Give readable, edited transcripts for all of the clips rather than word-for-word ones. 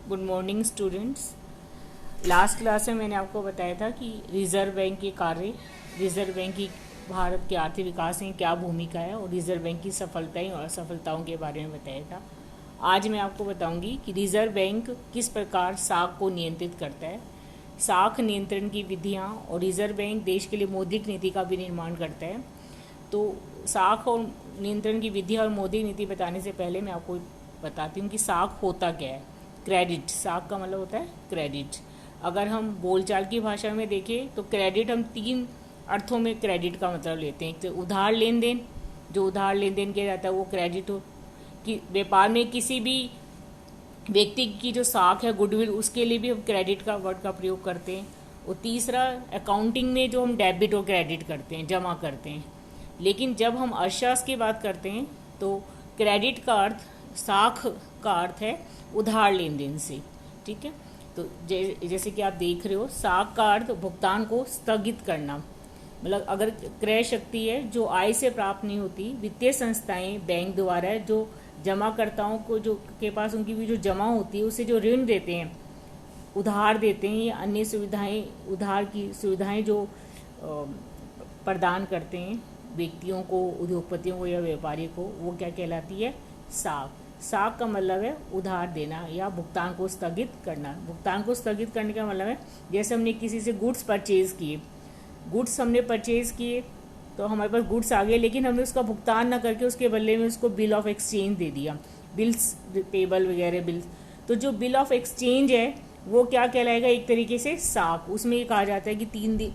Good morning students. Last class में मैंने आपको बताया था कि रिजर्व बैंक के कार्य, रिजर्व बैंक की भारत के आर्थिक विकास में क्या भूमिका है और रिजर्व बैंक की सफलताएं और असफलताओं के बारे में बताया था। आज मैं आपको बताऊंगी कि रिजर्व बैंक किस प्रकार साख को नियंत्रित करता है, साख नियंत्रण की विधियां, और रिजर्व बैंक देश के लिए मौद्रिक नीति का भी निर्माण करता है। तो साख और नियंत्रण की विधि और मौद्रिक नीति बताने से पहले मैं आपको बताती हूँ कि साख होता क्या है। क्रेडिट, साख का मतलब होता है क्रेडिट। अगर हम बोलचाल की भाषा में देखें तो क्रेडिट, हम तीन अर्थों में क्रेडिट का मतलब लेते हैं। एक तो उधार लेन देन, जो उधार लेन देन किया जाता है वो क्रेडिट हो। कि व्यापार में किसी भी व्यक्ति की जो साख है, गुडविल, उसके लिए भी हम क्रेडिट का वर्ड का प्रयोग करते हैं। और तीसरा, अकाउंटिंग में जो हम डेबिट और क्रेडिट करते हैं, जमा करते हैं। लेकिन जब हम अर्थशास्त्र की बात करते हैं तो क्रेडिट का अर्थ, साख का अर्थ है उधार लेन देन से। ठीक है, तो जैसे कि आप देख रहे हो, साख का अर्थ भुगतान को स्थगित करना। मतलब अगर क्रय शक्ति है जो आय से प्राप्त नहीं होती, वित्तीय संस्थाएं बैंक द्वारा जो जमाकर्ताओं को, जो के पास उनकी भी जो जमा होती है, उसे जो ऋण देते हैं, उधार देते हैं या अन्य सुविधाएं, उधार की सुविधाएं जो प्रदान करते हैं व्यक्तियों को, उद्योगपतियों को या व्यापारी को, वो क्या कहलाती है? साख। साख का मतलब है उधार देना या भुगतान को स्थगित करना। भुगतान को स्थगित करने का मतलब है, जैसे हमने किसी से गुड्स परचेज किए, गुड्स हमने परचेज किए तो हमारे पास गुड्स आ गए, लेकिन हमने उसका भुगतान ना करके उसके बदले में उसको बिल ऑफ एक्सचेंज दे दिया, बिल्स पेबल वगैरह बिल्स। तो जो बिल ऑफ एक्सचेंज है वो क्या कहलाएगा? एक तरीके से साख। उसमें ये कहा जाता है कि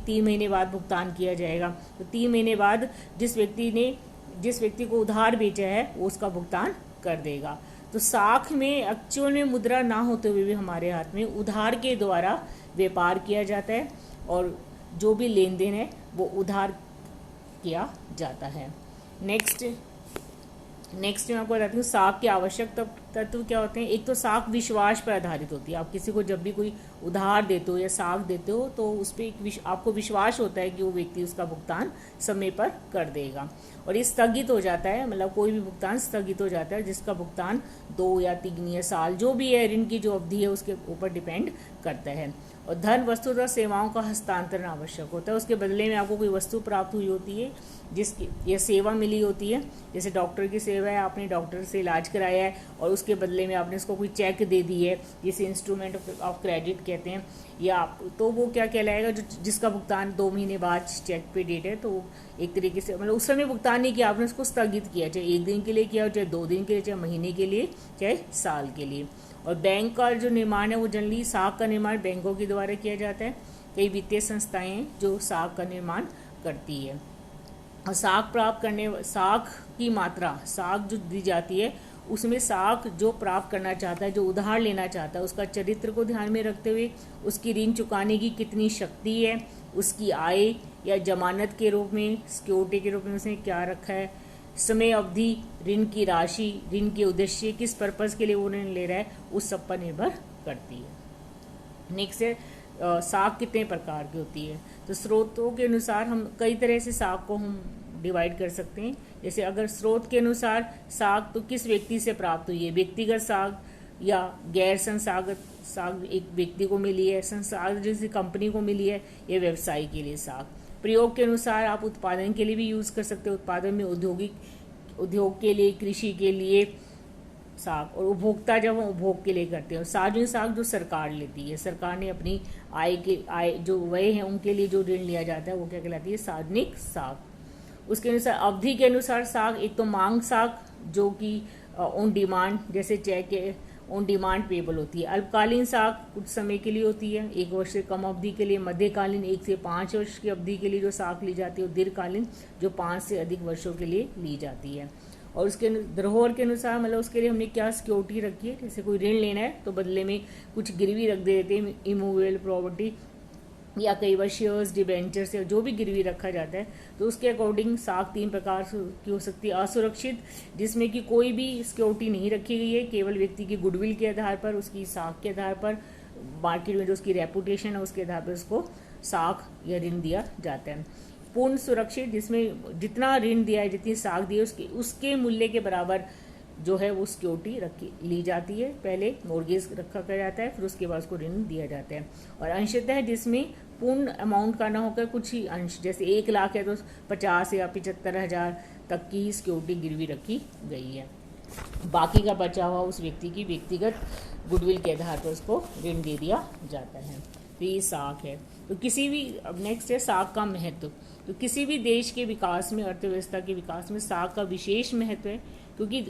तीन महीने बाद भुगतान किया जाएगा। तो 3 महीने बाद जिस व्यक्ति को उधार बेचा है वो उसका भुगतान कर देगा। तो साख में एक्चुअल में मुद्रा ना होते हुए भी हमारे हाथ में उधार के द्वारा व्यापार किया जाता है, और जो भी लेन देन है वो उधार किया जाता है। नेक्स्ट मैं आपको बताती हूँ साख के आवश्यक तत्व क्या होते हैं। एक तो साख विश्वास पर आधारित होती है। आप किसी को जब भी कोई उधार देते हो या साख देते हो तो उस पर आपको विश्वास होता है कि वो व्यक्ति उसका भुगतान समय पर कर देगा। और ये स्थगित हो जाता है, मतलब कोई भी भुगतान स्थगित हो जाता है जिसका भुगतान 2 या 3 या साल, जो भी है ऋण की जो अवधि है उसके ऊपर डिपेंड करता है। और धन, वस्तु तथा सेवाओं का हस्तांतरण आवश्यक होता है। उसके बदले में आपको कोई वस्तु प्राप्त हुई होती है, जिसकी यह सेवा मिली होती है। जैसे डॉक्टर की सेवा है, आपने डॉक्टर से इलाज कराया है और उसके बदले में आपने उसको कोई चेक दे दी है, जिसे इंस्ट्रूमेंट ऑफ क्रेडिट कहते हैं। या तो वो क्या कहलाएगा? जिसका भुगतान 2 महीने बाद चेक पे डेट है, तो एक तरीके से मतलब उस समय भुगतान नहीं किया आपने, उसको स्थगित किया, चाहे 1 दिन के लिए किया, चाहे 2 दिन के लिए, चाहे महीने के लिए, चाहे साल के लिए। और बैंक का जो निर्माण है वो जनरली साख का निर्माण बैंकों के द्वारा किया जाता है। कई वित्तीय संस्थाएं जो साख का निर्माण करती है। और साख की मात्रा, साख जो दी जाती है उसमें साख जो प्राप्त करना चाहता है, जो उधार लेना चाहता है, उसका चरित्र को ध्यान में रखते हुए उसकी ऋण चुकाने की कितनी शक्ति है, उसकी आय या जमानत के रूप में, सिक्योरिटी के रूप में उसने क्या रखा है, समय अवधि, ऋण की राशि, ऋण के उद्देश्य, किस पर्पज़ के लिए वो ऋण ले रहा है, उस सब पर निर्भर करती है। नेक्स्ट है साख कितने प्रकार की होती है। तो स्रोतों के अनुसार हम कई तरह से साख को हम डिवाइड कर सकते हैं। जैसे अगर स्रोत के अनुसार साख तो किस व्यक्ति से प्राप्त हुई है, व्यक्तिगत साख या गैर संस्थागत साख एक व्यक्ति को मिली है, संस्थागत जैसे कंपनी को मिली है, या व्यवसाय के लिए साख। प्रयोग के अनुसार आप उत्पादन के लिए भी यूज़ कर सकते हो, उत्पादन में उद्योग के लिए, कृषि के लिए साख। और उपभोक्ता जब हम उपभोग के लिए करते हैं। सार्वजनिक साख जो सरकार लेती है, सरकार ने अपनी आय जो व्यय है उनके लिए जो ऋण लिया जाता है वो क्या कहलाती है? सार्वजनिक साख। उसके अनुसार अवधि के अनुसार साख, एक तो मांग साख जो कि ऑन डिमांड, जैसे चेक ऑन डिमांड पेबल होती है। अल्पकालीन साख कुछ समय के लिए होती है, 1 वर्ष से कम अवधि के लिए। मध्यकालीन 1 से 5 वर्ष की अवधि के लिए जो साख ली जाती है। और दीर्घकालीन जो 5 से अधिक वर्षों के लिए ली जाती है। और उसके धरोहर के अनुसार, मतलब उसके लिए हमने क्या सिक्योरिटी रखी है। जैसे कोई ऋण लेना है तो बदले में कुछ गिरवी रख देते हैं, इमूवेबल प्रॉपर्टी, या कई बार शेयर्स, डिबेंचर से जो भी गिरवी रखा जाता है। तो उसके अकॉर्डिंग साख 3 प्रकार की हो सकती है। असुरक्षित, जिसमें कि कोई भी सिक्योरिटी नहीं रखी गई है, केवल व्यक्ति की गुडविल के आधार पर, उसकी साख के आधार पर, मार्केट में जो उसकी रेपुटेशन है उसके आधार पर उसको साख या ऋण दिया जाता है। पूर्ण सुरक्षित, जिसमें जितना ऋण दिया है, जितनी साख दी है, उसके मूल्य के बराबर जो है वो सिक्योरिटी रखी ली जाती है, पहले मॉर्गेज रखा कर जाता है, फिर उसके बाद उसको ऋण दिया जाता है। और अंशतः जिसमें पूर्ण अमाउंट का ना होकर कुछ ही अंश, जैसे 1 लाख है तो 50 या 75,000 तक की ही सिक्योरिटी गिरवी रखी गई है। बाकी का बचा हुआ उस व्यक्ति की व्यक्तिगत गुडविल के आधार पर उसको ऋण दे दिया जाता है। तो ये साख है। तो किसी भी, अब नेक्स्ट है साख का महत्व। तो किसी भी देश के विकास में, अर्थव्यवस्था के विकास में साख का विशेष महत्व है, क्योंकि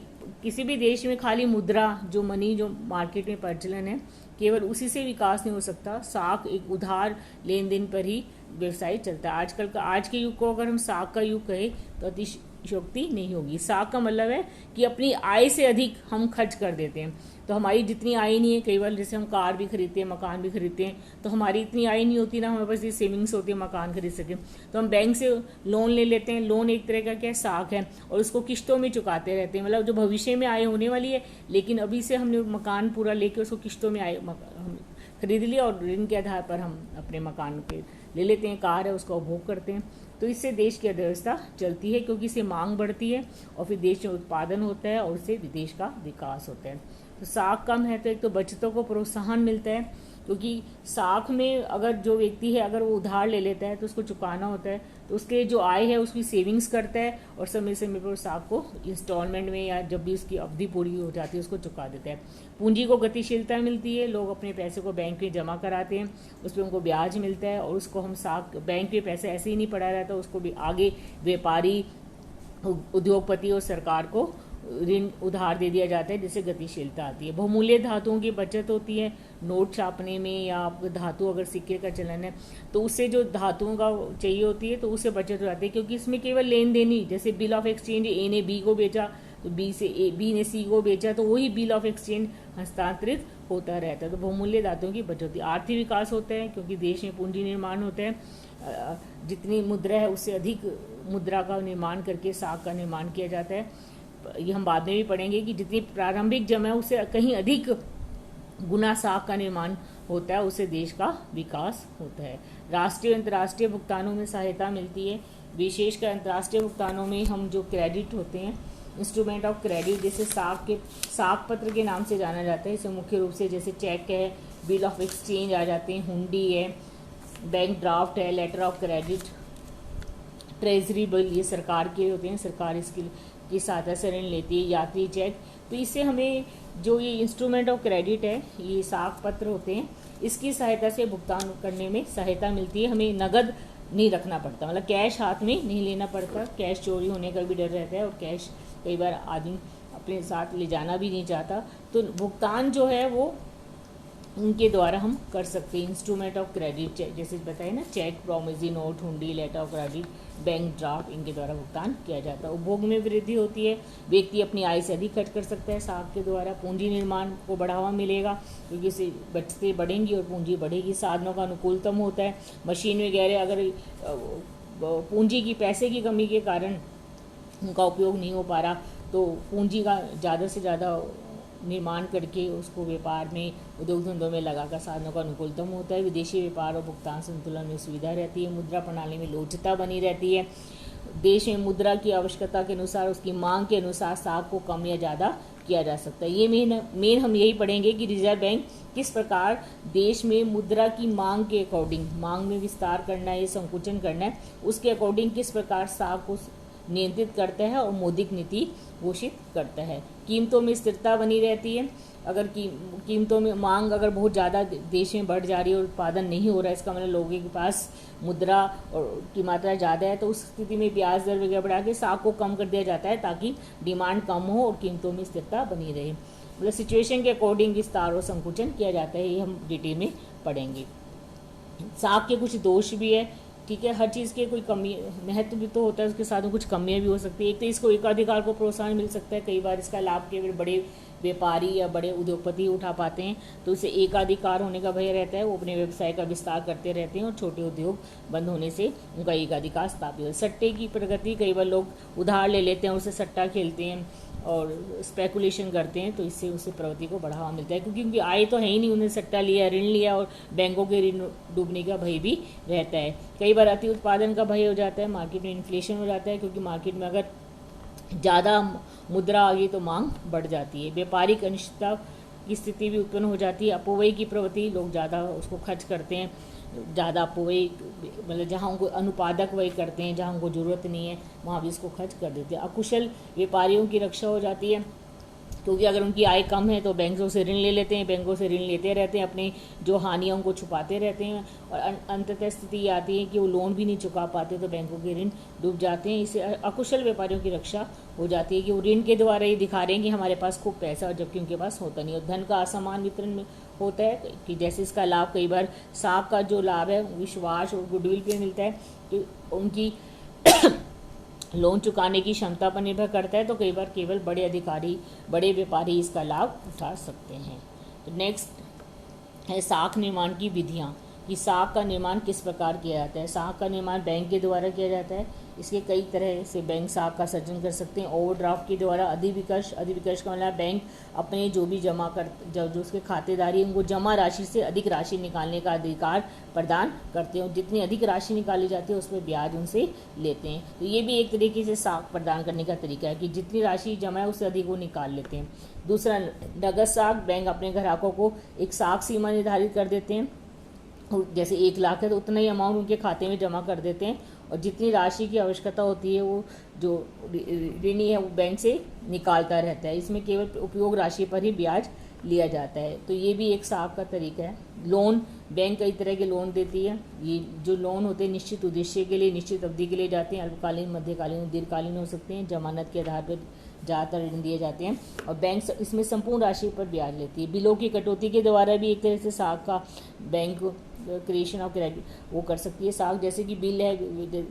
किसी भी देश में खाली मुद्रा जो मनी जो मार्केट में प्रचलन है, केवल उसी से विकास नहीं हो सकता। साख एक उधार लेन देन पर ही व्यवसाय चलता है। आजकल का, आज के युग को अगर हम साख का युग कहें तो अतिशयोक्ति नहीं होगी। साख का मतलब है कि अपनी आय से अधिक हम खर्च कर देते हैं। तो हमारी जितनी आय नहीं है, कई बार जैसे हम कार भी खरीदते हैं, मकान भी खरीदते हैं, तो हमारी इतनी आय नहीं होती ना हमारे पास ये सेविंग्स होती है मकान खरीद सके, तो हम बैंक से लोन ले लेते हैं। लोन एक तरह का क्या साख है, और उसको किस्तों में चुकाते रहते हैं। मतलब जो भविष्य में आय होने वाली है, लेकिन अभी से हमने मकान पूरा लेके उसको किस्तों में आय हम खरीद लिया, और ऋण के आधार पर हम अपने मकान पे ले लेते हैं, कार है उसका उपभोग करते हैं। तो इससे देश की अर्थव्यवस्था चलती है, क्योंकि इससे मांग बढ़ती है और फिर देश में उत्पादन होता है और उससे देश का विकास होता है। तो साख कम है तो एक तो बचतों को प्रोत्साहन मिलता है, क्योंकि साख में अगर जो व्यक्ति है अगर वो उधार ले लेता है तो उसको चुकाना होता है, तो उसके जो आय है उसकी सेविंग्स करता है और समय समय पर साख को इंस्टॉलमेंट में या जब भी उसकी अवधि पूरी हो जाती है उसको चुका देता है। पूंजी को गतिशीलता मिलती है, लोग अपने पैसे को बैंक में जमा कराते हैं, उस पर उनको ब्याज मिलता है, और उसको हम साख, बैंक में पैसे ऐसे ही नहीं पड़ा रहता, उसको भी आगे व्यापारी, उद्योगपति और सरकार को ऋण उधार दे दिया जाता है, जिससे गतिशीलता आती है। बहुमूल्य धातुओं की बचत होती है, नोट छापने में, या धातु अगर सिक्के का चलन है तो उससे जो धातुओं का चाहिए होती है तो उससे बचत हो जाती है, क्योंकि इसमें केवल लेन देन ही, जैसे बिल ऑफ एक्सचेंज, ए ने बी को बेचा तो बी ने सी को बेचा, तो वही बिल ऑफ एक्सचेंज हस्तांतरित होता रहता है। तो बहुमूल्य धातुओं की बचत होती है। आर्थिक विकास होता है, क्योंकि देश में पूंजी निर्माण होता है, जितनी मुद्रा है उससे अधिक मुद्रा का निर्माण करके साख का निर्माण किया जाता है। ये हम बाद में भी पढ़ेंगे कि जितनी प्रारंभिक जमा है उससे कहीं अधिक गुना साख का निर्माण होता है, उससे देश का विकास होता है। राष्ट्रीय अंतर्राष्ट्रीय भुगतानों में सहायता मिलती है, विशेषकर अंतर्राष्ट्रीय भुगतानों में हम जो क्रेडिट होते हैं, इंस्ट्रूमेंट ऑफ क्रेडिट, जैसे साख पत्र के नाम से जाना जाता है। इसे मुख्य रूप से जैसे चेक है, बिल ऑफ एक्सचेंज आ जाते हैं, हुंडी है, बैंक ड्राफ्ट है, letter of credit, treasury bill, ये सरकार के होते हैं, सरकार इसके की सहायता से ऋण लेती है, यात्री चेक। तो इससे हमें जो ये इंस्ट्रूमेंट ऑफ क्रेडिट है, ये साख पत्र होते हैं, इसकी सहायता से भुगतान करने में सहायता मिलती है। हमें नगद नहीं रखना पड़ता, मतलब कैश हाथ में नहीं लेना पड़ता, कैश चोरी होने का भी डर रहता है, और कैश कई बार आदमी अपने साथ ले जाना भी नहीं चाहता। तो भुगतान जो है वो उनके द्वारा हम कर सकते हैं। इंस्ट्रूमेंट ऑफ क्रेडिट, जैसे बताए ना, चेक, प्रोमिसरी नोट, हुंडी, letter of credit, bank draft, इनके द्वारा भुगतान किया जाता है। उपभोग में वृद्धि होती है, व्यक्ति अपनी आय से अधिक खर्च कर सकता है साख के द्वारा। पूंजी निर्माण को बढ़ावा मिलेगा, क्योंकि इससे बचतें बढ़ेंगी और पूंजी बढ़ेगी। साधनों का अनुकूलतम होता है, मशीन वगैरह अगर पूंजी की, पैसे की कमी के कारण उनका उपयोग नहीं हो पा रहा, तो पूंजी का ज़्यादा से ज़्यादा निर्माण करके उसको व्यापार में, उद्योग धंधों में लगाकर साधनों का अनुकूलतम होता है। विदेशी व्यापार और भुगतान संतुलन में सुविधा रहती है। मुद्रा प्रणाली में लोचता बनी रहती है। देश में मुद्रा की आवश्यकता के अनुसार, उसकी मांग के अनुसार साख को कम या ज़्यादा किया जा सकता है। ये मेन हम यही पढ़ेंगे कि रिजर्व बैंक किस प्रकार देश में मुद्रा की मांग के अकॉर्डिंग, मांग में विस्तार करना है, संकुचन करना है, उसके अकॉर्डिंग किस प्रकार साख को नियंत्रित करता है और मौद्रिक नीति घोषित करता है। कीमतों में स्थिरता बनी रहती है। अगर कीमतों में मांग अगर बहुत ज़्यादा देश में बढ़ जा रही है और उत्पादन नहीं हो रहा है, इसका मतलब लोगों के पास मुद्रा और की मात्रा ज़्यादा है, तो उस स्थिति में ब्याज दर वगैरह बढ़ा के साख को कम कर दिया जाता है, ताकि डिमांड कम हो और कीमतों में स्थिरता बनी रहे। मतलब सिचुएशन के अकॉर्डिंग विस्तार और संकुचन किया जाता है, ये हम डिटेल में पढ़ेंगे। साख के कुछ दोष भी है, ठीक है, हर चीज़ के कोई कमी, महत्व भी तो होता है, उसके साथ में कुछ कमियां भी हो सकती है। एक तो इसको एकाधिकार को प्रोत्साहन मिल सकता है, कई बार इसका लाभ केवल बड़े व्यापारी या बड़े उद्योगपति उठा पाते हैं, तो उसे एकाधिकार होने का भय रहता है, वो अपने व्यवसाय का विस्तार करते रहते हैं और छोटे उद्योग बंद होने से उनका एकाधिकार स्थापित हो। सट्टे की प्रगति, कई बार लोग उधार ले लेते हैं, उससे सट्टा खेलते हैं और स्पेकुलेशन करते हैं, तो इससे उसे प्रवृत्ति को बढ़ावा मिलता है, क्योंकि उनकी आय तो है ही नहीं, उन्हें सट्टा लिया, ऋण लिया, और बैंकों के ऋण डूबने का भय भी रहता है। कई बार अति उत्पादन का भय हो जाता है, मार्केट में इन्फ्लेशन हो जाता है, क्योंकि मार्केट में अगर ज़्यादा मुद्रा आ गई तो मांग बढ़ जाती है। व्यापारिक अनिश्चितता की स्थिति भी उत्पन्न हो जाती है। अपव्यय की प्रवृत्ति, लोग ज़्यादा उसको खर्च करते हैं, ज़्यादा अपव्यय मतलब जहाँ उनको अनुपादक व्यय करते हैं, जहाँ उनको ज़रूरत नहीं है वहाँ भी इसको खर्च कर देते हैं। अकुशल व्यापारियों की रक्षा हो जाती है, क्योंकि अगर उनकी आय कम है तो बैंकों से ऋण ले लेते हैं, बैंकों से ऋण लेते रहते हैं, अपनी जो हानियों को छुपाते रहते हैं, और अंततः स्थिति आती है कि वो लोन भी नहीं चुका पाते तो बैंकों के ऋण डूब जाते हैं। इससे अकुशल व्यापारियों की रक्षा हो जाती है कि वो ऋण के द्वारा ये दिखा रहे हैं कि हमारे पास खूब पैसा, और जबकि उनके पास होता नहीं। और धन का असमान वितरण होता है कि जैसे इसका लाभ कई बार सांप का जो लाभ है विश्वास और गुडविल पे मिलता है, तो उनकी लोन चुकाने की क्षमता पर निर्भर करता है, तो कई बार केवल बड़े अधिकारी, बड़े व्यापारी इसका लाभ उठा सकते हैं। तो नेक्स्ट है साख निर्माण की विधियाँ, कि साख का निर्माण किस प्रकार किया जाता है। साख का निर्माण बैंक के द्वारा किया जाता है। इसके कई तरह से बैंक साख का सृजन कर सकते हैं। ओवरड्राफ्ट के द्वारा अधिविकर्ष का मतलब बैंक अपने जो भी जमा कर जो उसके खातेदारी उनको जमा राशि से अधिक राशि निकालने का अधिकार प्रदान करते हैं, और जितनी अधिक राशि निकाली जाती है उस पर ब्याज उनसे लेते हैं। तो ये भी एक तरीके से साख प्रदान करने का तरीका है कि जितनी राशि जमा है उससे अधिक वो निकाल लेते हैं। दूसरा नगद साख, बैंक अपने ग्राहकों को एक साख सीमा निर्धारित कर देते हैं, जैसे 1 लाख है तो उतना ही अमाउंट उनके खाते में जमा कर देते हैं, और जितनी राशि की आवश्यकता होती है वो जो ऋणी है वो बैंक से निकालता रहता है। इसमें केवल उपयोग राशि पर ही ब्याज लिया जाता है। तो ये भी एक साख का तरीका है। लोन, बैंक कई तरह के लोन देती है। ये जो लोन होते हैं निश्चित उद्देश्य के लिए, निश्चित अवधि के लिए जाते हैं। अल्पकालीन, मध्यकालीन, दीर्घकालीन हो सकते हैं। जमानत के आधार पर ज़्यादातर ऋण दिए जाते हैं, और बैंक इसमें संपूर्ण राशि पर ब्याज लेती है। बिलों की कटौती के द्वारा भी एक तरह से साख का बैंक क्रिएशन ऑफ क्रेडिट वो कर सकती है। साख जैसे कि बिल है,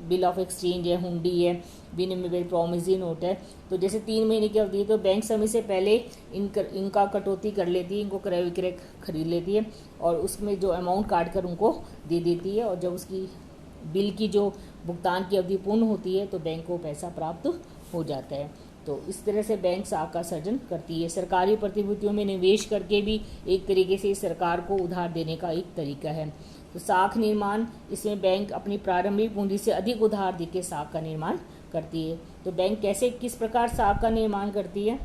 बिल ऑफ एक्सचेंज है, हुंडी है, विनिमय प्रॉमिसरी नोट है। तो जैसे 3 महीने की अवधि है तो बैंक समय से पहले इनका कटौती कर लेती है, इनको क्रय विक्रय खरीद लेती है, और उसमें जो अमाउंट काट कर उनको दे देती है, और जब उसकी बिल की जो भुगतान की अवधि पूर्ण होती है तो बैंक को पैसा प्राप्त हो जाता है। तो इस तरह से बैंक साख का सृजन करती है। सरकारी प्रतिभूतियों में निवेश करके भी एक तरीके से सरकार को उधार देने का एक तरीका है। तो साख निर्माण, इसमें बैंक अपनी प्रारंभिक पूंजी से अधिक उधार देके साख का निर्माण करती है। तो बैंक कैसे, किस प्रकार साख का निर्माण करती है।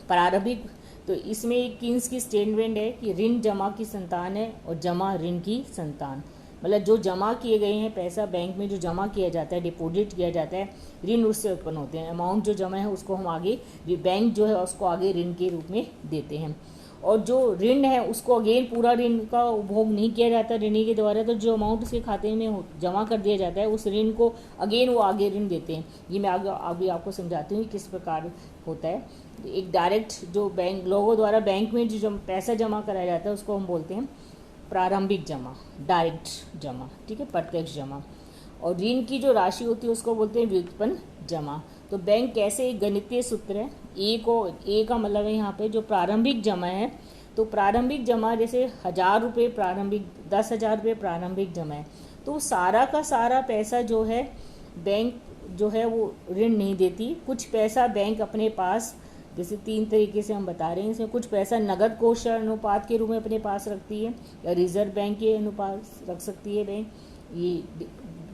प्रारंभिक, तो इसमें एक कीन्स की स्टेटमेंट है कि ऋण जमा की संतान है और जमा ऋण की संतान। मतलब जो जमा किए गए हैं पैसा बैंक में जो जमा किया जाता है, डिपॉजिट किया जाता है, ऋण उससे उत्पन्न होते हैं। अमाउंट जो जमा है उसको हम आगे, बैंक जो है उसको आगे ऋण के रूप में देते हैं। और जो ऋण है उसको अगेन पूरा ऋण का उपभोग नहीं किया जाता ऋणी के द्वारा, तो जो अमाउंट उसके खाते में जमा कर दिया जाता है उस ऋण को अगेन वो आगे ऋण देते हैं। ये मैं आगे आपको समझाती हूँ किस प्रकार होता है। एक डायरेक्ट जो बैंक लोगों द्वारा बैंक में जो पैसा जमा कराया जाता है उसको हम बोलते हैं प्रारंभिक जमा, डायरेक्ट जमा, ठीक है, प्रत्यक्ष जमा। और ऋण की जो राशि होती है उसको बोलते हैं व्युत्पन्न जमा। तो बैंक कैसे, एक गणितीय सूत्र है, ए का मतलब है यहाँ पे जो प्रारंभिक जमा है, तो प्रारंभिक जमा जैसे 1000 रुपये प्रारंभिक, 10,000 रुपये प्रारंभिक जमा है, तो सारा का सारा पैसा जो है बैंक जो है वो ऋण नहीं देती। कुछ पैसा बैंक अपने पास, जैसे 3 तरीके से हम बता रहे हैं, इसमें कुछ पैसा नगद कोष अनुपात के रूप में अपने पास रखती है, या रिजर्व बैंक के अनुपात रख सकती है बैंक। ये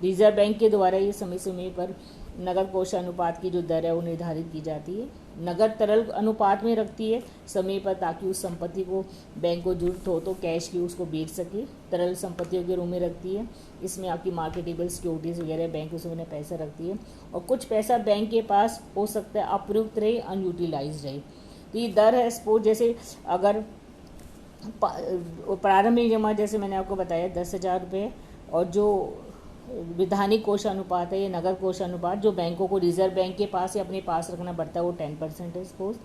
रिजर्व बैंक के द्वारा ये समय समय पर नगद कोष अनुपात की जो दर है वो निर्धारित की जाती है। नगद तरल अनुपात में रखती है समय पर, ताकि उस संपत्ति को बैंक को जरूरत हो तो कैश की उसको बेच सके। तरल संपत्तियों के रूप में रखती है, इसमें आपकी मार्केटेबल सिक्योरिटीज़ वगैरह बैंक उसमें पैसा रखती है। और कुछ पैसा बैंक के पास हो सकता है अप्रयुक्त रहे, अनयूटिलाइज रहे। तो ये दर है, सपोज जैसे अगर प्रारंभिक जमा जैसे मैंने आपको बताया 10,000 रुपये, और जो विधानिक कोष अनुपात है ये नगद कोष अनुपात जो बैंकों को रिजर्व बैंक के पास या अपने पास रखना पड़ता है वो 10% है सपोज,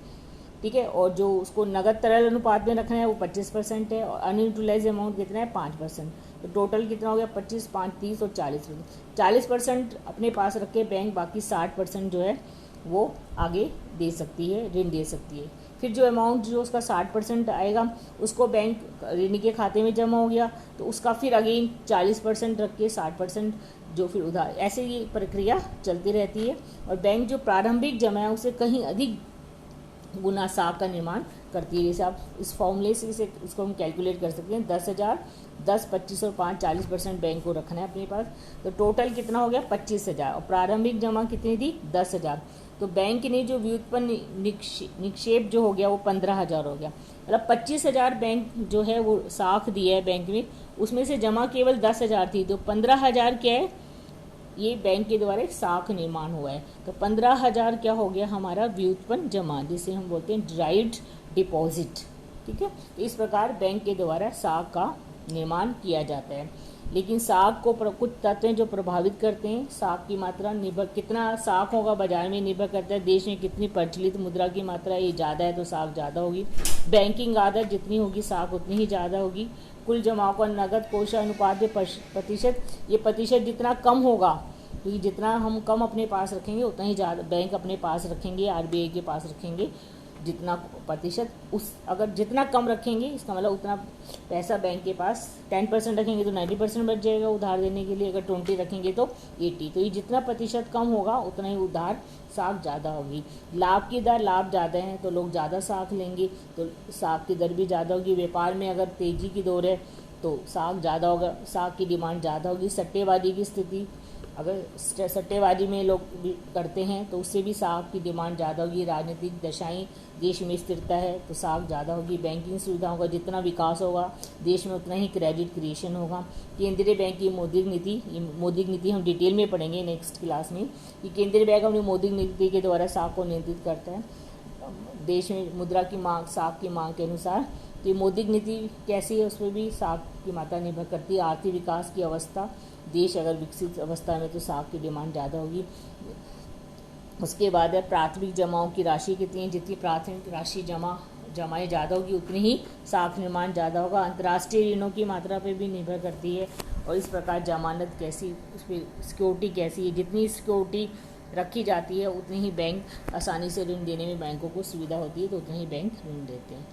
ठीक है। और जो उसको नगद तरल अनुपात में रखना है वो 25% है, और अनयूटिलाइज अमाउंट कितना है 5%। तो टोटल कितना हो गया 25, 5, 30 और 40%। 40% अपने पास रख के बैंक बाकी 60% जो है वो आगे दे सकती है, ऋण दे सकती है। फिर जो अमाउंट जो उसका 60% आएगा उसको बैंक ऋणी के खाते में जमा हो गया, तो उसका फिर अगेन 40% रख के 60% जो फिर उधार, ऐसे ये प्रक्रिया चलती रहती है। और बैंक जो प्रारंभिक जमा है उसे कहीं अधिक गुना साख का निर्माण करती है। जैसे आप इस फॉर्मूले से इसको हम कैलकुलेट कर सकते हैं, 10,000, 10, 25 और 5, 40% बैंक को रखना है अपने पास, तो टोटल कितना हो गया 25,000। और प्रारंभिक जमा कितनी थी 10,000, तो बैंक ने जो व्युत्पन्न निक्षेप जो हो गया वो 15,000 हो गया। मतलब 25,000 बैंक जो है वो साख दिया है बैंक में, उसमें से जमा केवल 10,000 थी, तो 15,000 क्या है, ये बैंक के द्वारा एक साख निर्माण हुआ है। तो 15,000 क्या हो गया हमारा व्युत्पन्न जमा, जिसे हम बोलते हैं डिराइव्ड डिपॉजिट। ठीक है, तो इस प्रकार बैंक के द्वारा साख का निर्माण किया जाता है। लेकिन साख को कुछ तत्व जो प्रभावित करते हैं, साख की मात्रा निर्भर, कितना साख होगा बाजार में निर्भर करता है, देश में कितनी प्रचलित मुद्रा की मात्रा ये ज़्यादा है तो साख ज़्यादा होगी, बैंकिंग आदत जितनी होगी साख उतनी ही ज़्यादा होगी, कुल जमाओं का नगद कोष अनुपात प्रतिशत, ये प्रतिशत जितना कम होगा, क्योंकि जितना हम कम अपने पास रखेंगे उतना ही ज़्यादा बैंक अपने पास रखेंगे, आरबीआई के पास रखेंगे, जितना प्रतिशत उस अगर जितना कम रखेंगे इसका मतलब उतना पैसा बैंक के पास, 10% रखेंगे तो 90% बच जाएगा उधार देने के लिए, अगर 20 रखेंगे तो 80, तो ये जितना प्रतिशत कम होगा उतना ही उधार साख ज़्यादा होगी। लाभ की दर, लाभ ज़्यादा है तो लोग ज़्यादा साख लेंगे, तो साख की दर भी ज़्यादा होगी। व्यापार में अगर तेज़ी की दौर है तो साख ज़्यादा होगा, साख की डिमांड ज़्यादा होगी। सट्टेबाजी की स्थिति, अगर सट्टेबाजी में लोग भी करते हैं तो उससे भी साख की डिमांड ज़्यादा होगी। राजनीतिक दशाएं, देश में स्थिरता है तो साख ज़्यादा होगी। बैंकिंग सुविधाओं का जितना विकास होगा देश में उतना ही क्रेडिट क्रिएशन होगा। केंद्रीय बैंक की मौद्रिक नीति हम डिटेल में पढ़ेंगे नेक्स्ट क्लास में, कि केंद्रीय बैंक अपनी मौद्रिक नीति के द्वारा साख को नियंत्रित करता है देश में मुद्रा की मांग, साख की मांग के अनुसार। तो ये मौद्रिक नीति कैसी है उस पर भी साख की मात्रा निर्भर करती है। आर्थिक विकास की अवस्था, देश अगर विकसित अवस्था में तो साख की डिमांड ज़्यादा होगी। उसके बाद है प्राथमिक जमाओं की राशि कितनी है, जितनी प्राथमिक राशि जमाएँ ज़्यादा होगी उतनी ही साख निर्माण ज़्यादा होगा। अंतर्राष्ट्रीय ऋणों की मात्रा पर भी निर्भर करती है, और इस प्रकार जमानत कैसी, उस पर सिक्योरिटी कैसी है, जितनी सिक्योरिटी रखी जाती है उतनी ही बैंक आसानी से ऋण देने में बैंकों को सुविधा होती है, तो उतना ही बैंक ऋण देते हैं।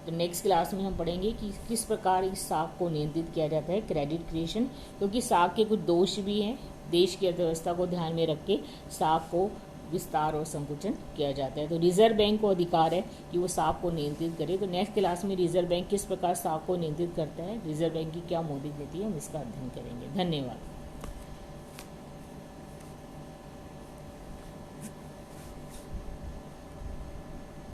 तो नेक्स्ट क्लास में हम पढ़ेंगे कि किस प्रकार इस साख को नियंत्रित किया जाता है, क्रेडिट क्रिएशन, क्योंकि साख के कुछ दोष भी हैं। देश की अर्थव्यवस्था को ध्यान में रख के साख को विस्तार और संकुचन किया जाता है। तो रिजर्व बैंक को अधिकार है कि वो साख को नियंत्रित करे। तो नेक्स्ट क्लास में रिजर्व बैंक किस प्रकार साख को नियंत्रित करता है, रिजर्व बैंक की क्या मौद्रिक नीति है, हम इसका अध्ययन करेंगे। धन्यवाद।